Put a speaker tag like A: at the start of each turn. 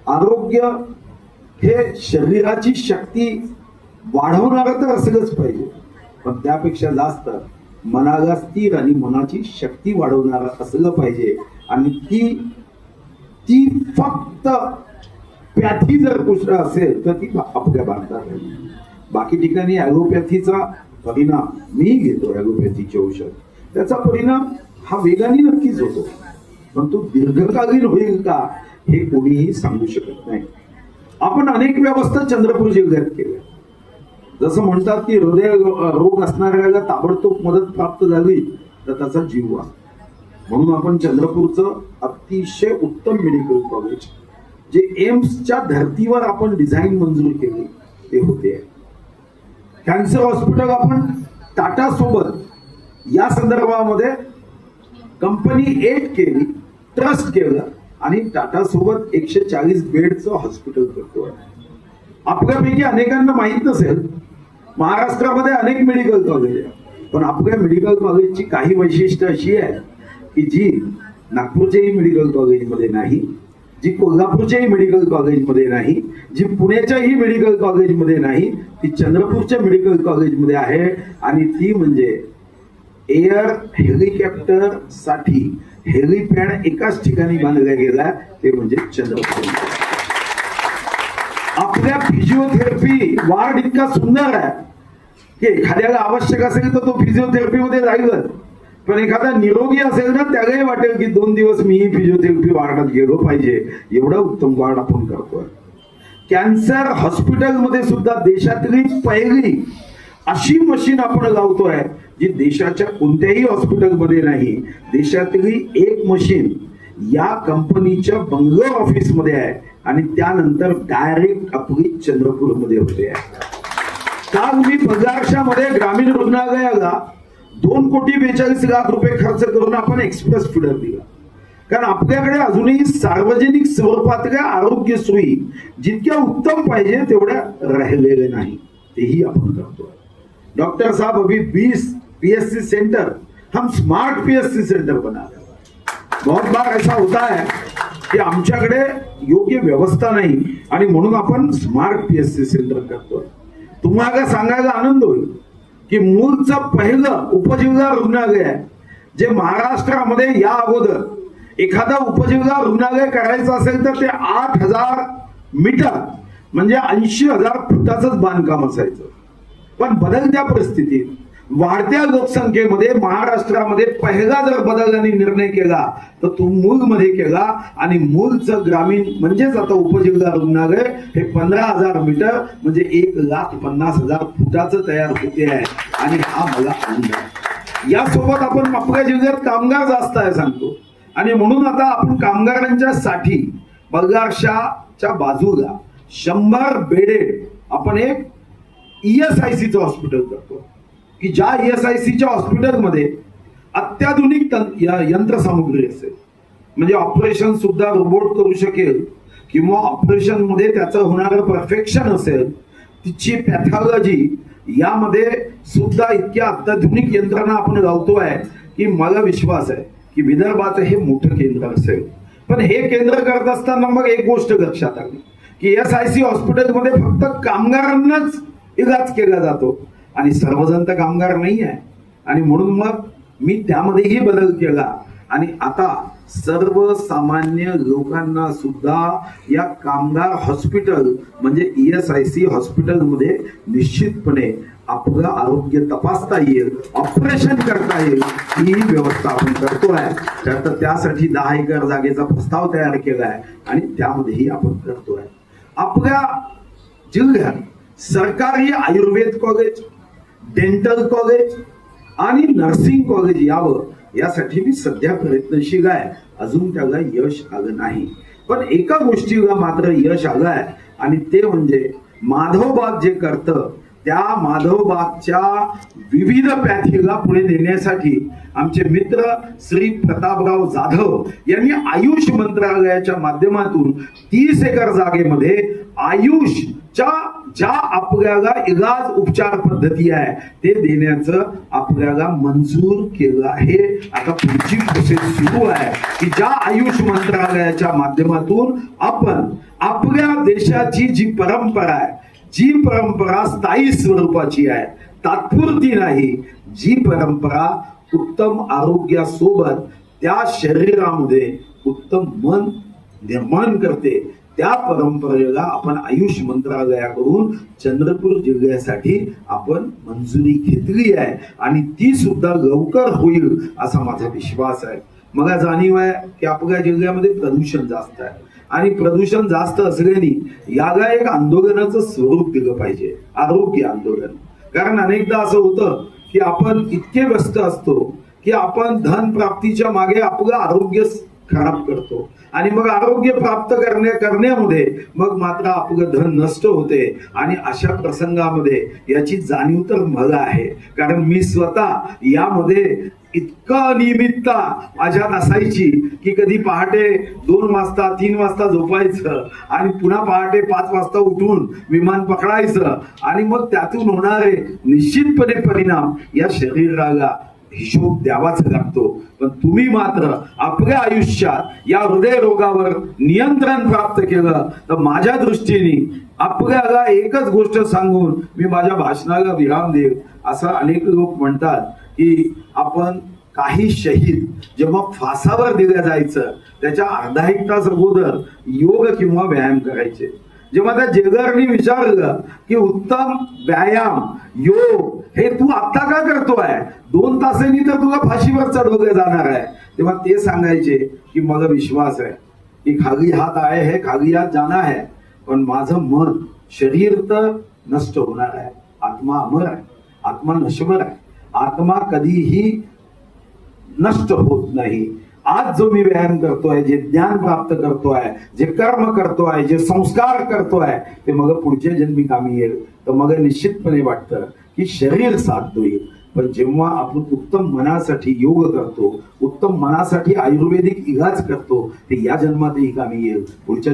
A: आरोग्य हे शरीराची शक्ती वाढवणारं तर असलंच पाहिजे, पण त्यापेक्षा जास्त मनाला स्थिर आणि मनाची शक्ती वाढवणारं असलं पाहिजे. आणि ती फक्त पॅथी जर कुठं असेल तर ती आपल्या भारतात आहे. बाकी ठिकाणी ॲलोपॅथीचा परिणाम मी घेतो, ॲलोपॅथीचे औषध त्याचा परिणाम हा वेगाने नक्कीच होतो, पण तो दीर्घकालीन होईल का हे कोणीही सांगू शकत नाही. आपण अनेक व्यवस्था चंद्रपूर जिल्ह्यात केल्या. जसं म्हणतात की हृदय रोग असणाऱ्याला ताबडतोब मदत प्राप्त झाली तर त्याचा जीव वाचतो. म्हणून आपण चंद्रपूरचं अतिशय उत्तम मेडिकल कॉलेज जे एम्सच्या धर्तीवर आपण डिझाईन मंजूर केली ते होते. कॅन्सर हॉस्पिटल आपण टाटा सोबत या संदर्भामध्ये कंपनी 8 केली, ट्रस्ट केलं आणि टाटा सोबत 140 बेडचं हॉस्पिटल करतोय. आपल्यापैकी अनेकांना माहित नसेल, महाराष्ट्रामध्ये अनेक मेडिकल कॉलेज आहे, पण आपल्या मेडिकल कॉलेजची काही वैशिष्ट्य अशी आहे की जी नागपूरच्याही मेडिकल कॉलेजमध्ये नाही, जी कोल्हापूरच्याही मेडिकल कॉलेजमध्ये नाही, जी पुण्याच्याही मेडिकल कॉलेजमध्ये नाही, ती चंद्रपूरच्या मेडिकल कॉलेजमध्ये आहे. आणि ती म्हणजे एअर हेलिकॉप्टर साठी हेलिपॅड एकाच ठिकाणी बांधला गेला, ते म्हणजे चंद्रपूर. आपल्या फिजिओथेरपी वार्ड इतका सुंदर आहे की एखाद्याला आवश्यक असेल तर तो फिजिओथेरपी मध्ये जाईलच, पण एखादा निरोगी असेल ना त्यालाही वाटेल की 2 दिवस मीही फिजिओथेरपी वार्डात गेलो पाहिजे. एवढा उत्तम वार्ड आपण करतोय. कॅन्सर हॉस्पिटलमध्ये सुद्धा देशातली पहिली अशी मशीन आपण लावतोय जी देशाच्या कोणत्याही हॉस्पिटलमध्ये नाही. देशातली एक मशीन या कंपनीच्या बंगलोर ऑफिसमध्ये आहे आणि त्यानंतर डायरेक्ट आपली चंद्रपूरमध्ये होते आहे. काल मी बजारशामध्ये ग्रामीण रुग्णालयाला 2,42,00,000 रुपये खर्च करून आपण एक्सप्रेस फीडर दिला, कारण आपल्याकडे अजूनही सार्वजनिक स्वरूपातल्या आरोग्य सोयी जितक्या उत्तम पाहिजे तेवढ्या राहिलेल्या नाही, तेही आपण करतोय. डॉक्टर साहब अभी 20 पीएससी सेंटर हम स्मार्ट पीएससी सेंटर बना रहे हैं. बहुत बार ऐसा होता है की आमच्याकडे योग्य व्यवस्था नाही आणि म्हणून आपण स्मार्ट पीएससी सेंटर करतोय. तुम्हाला सांगायला आनंद होईल की मूळचं पहिलं उपजिल्हा रुग्णालय आहे जे महाराष्ट्रामध्ये या अगोदर एखादा उपजिल्हा रुग्णालय करायचं असेल तर ते 8,000 मीटर म्हणजे 80,000 फुटाचंच बांधकाम असायचं. पण बदलत्या परिस्थितीत वाढत्या लोकसंख्येमध्ये महाराष्ट्रामध्ये पहिला जर बदलण्याने निर्णय केला तर तो मूळमध्ये केला आणि मूळचं ग्रामीण म्हणजेच आता उपजिल्हा रुग्णालय हे 15,000 मीटर म्हणजे 1,50,000 फुटाचं तयार होते आहे. आणि हा मला आनंद आहे. यासोबत आपण आपल्या जिल्ह्यात कामगार जास्त आहे सांगतो आणि म्हणून आता आपण कामगारांच्या साठी बल्लारशाच्या बाजूला 100 बेडेड आपण एक ESICचं हॉस्पिटल करतो की ज्या ESICच्या हॉस्पिटलमध्ये अत्याधुनिक यंत्रसामुग्री असेल, म्हणजे ऑपरेशन सुद्धा रोबोट करू शकेल किंवा ऑपरेशन मध्ये त्याचं होणारं परफेक्शन असेल, तिची पॅथॉलॉजी यामध्ये सुद्धा इतक्या अत्याधुनिक यंत्रणा आपण लावतोय की मला विश्वास आहे की विदर्भाचं हे मोठं केंद्र असेल. पण हे केंद्र करत असताना मग एक गोष्ट लक्षात आली की ESIC हॉस्पिटलमध्ये फक्त कामगारांनाच इलाज केला जातो आणि सर्वजण तर कामगार नाही आहे. आणि म्हणून मग मी त्यामध्येही बदल केला आणि आता सर्वसामान्य लोकांना सुद्धा या कामगार हॉस्पिटल म्हणजे ESIC हॉस्पिटलमध्ये निश्चितपणे आपलं आरोग्य तपासता येईल, ऑपरेशन करता येईल ही व्यवस्था आपण करतोय. तर त्यासाठी 10 एकर जागेचा प्रस्ताव तयार केलाय आणि त्यामध्येही आपण करतोय. आपल्या जिल्ह्यात सरकारी आयुर्वेद कॉलेज, डेंटल कॉलेज आणि नर्सिंग कॉलेज यावं यासाठी मी सध्या प्रयत्नशील आहे. अजून त्याला यश आलं नाही, पण एका गोष्टीला मात्र यश आलंय आणि ते म्हणजे माधवबाग जे करतं त्या माधवबागच्या विविध पॅथीला पुढे नेण्यासाठी आमचे मित्र श्री प्रतापराव जाधव यांनी आयुष मंत्रालयाच्या माध्यमातून 30 एकर जागेमध्ये आयुषच्या ज्या आपल्याला इलाज उपचार पद्धती आहे ते देण्याचं आपल्याला मंजूर केलं आहे. आता पुढची प्रोसेस सुरू आहे की ज्या आयुष मंत्रालयाच्या माध्यमातून आपण आपल्या देशाची जी परंपरा आहे, जी परंपरा स्थायी स्वरूपाची आहे, तात्पुरती नाही, जी परंपरा उत्तम आरोग्यासोबत त्या शरीरामध्ये उत्तम मन निर्माण करते, त्या परंपरेला आपण आयुष मंत्रालयाकडून चंद्रपूर जिल्ह्यासाठी आपण मंजुरी घेतली आहे आणि ती सुद्धा लवकर होईल असा माझा विश्वास आहे. मला जाणीव आहे की आपल्या जिल्ह्यामध्ये प्रदूषण जास्त आहे आणि प्रदूषण जास्त असल्याने याला एक आंदोलनाचं स्वरूप दिलं पाहिजे, आरोग्य आंदोलन. कारण अनेकदा असं होतं की आपण इतके व्यस्त असतो की आपण धन प्राप्तीच्या मागे आपलं आरोग्य खराब करतो आणि मग आरोग्य प्राप्त करण्यामध्ये मग मात्र आपलं धन नष्ट होते. आणि अशा प्रसंगामध्ये याची जाणीव तर मला आहे, कारण मी स्वतः यामध्ये इतका अनियमितता माझ्यात असायची की कधी पहाटे 2 वाजता 3 वाजता झोपायचं आणि पुन्हा पहाटे 5 वाजता उठून विमान पकडायचं आणि मग त्यातून होणारे निश्चितपणे परिणाम या शरीराला हिशोब द्यावाच लागतो. पण तुम्ही मात्र आपल्या आयुष्यात या हृदयरोगावर नियंत्रण प्राप्त केलं तर माझ्या दृष्टीने आपल्याला एकच गोष्ट सांगून मी माझ्या भाषणाला विराम देईल. असं अनेक लोक म्हणतात की आपण काही शहीद जेव्हा फासावर दिलं जायचं त्याच्या अर्धा एक तास अगोदर योग किंवा व्यायाम करायचे. जेव्हा त्या जेलरनी विचारलं की उत्तम व्यायाम योग हे तू आता का करतोय, 2 तासांनी तर तुला फाशीवर चढवलं जाणार आहे, तेव्हा ते सांगायचे की मला विश्वास आहे की खाली हात आहे है खाली हात जाना है, पण माझं मन शरीर तर नष्ट होणार आहे, आत्मा अमर आहे, आत्मा नश्वर आहे, आत्मा कधीही नष्ट होत नाही. आज जो मी व्यायाम करतोय, जे ज्ञान प्राप्त करतोय, जे कर्म करतोय, जे संस्कार करतोय ते मग पुढच्या जन्मी कामी येईल. तर मग निश्चितपणे वाटतं की शरीर साथ देईल. पण जेव्हा आपण उत्तम मनासाठी योग करतो, उत्तम मनासाठी आयुर्वेदिक इलाज करतो, ते या जन्मातही कामी येईल, पुढच्या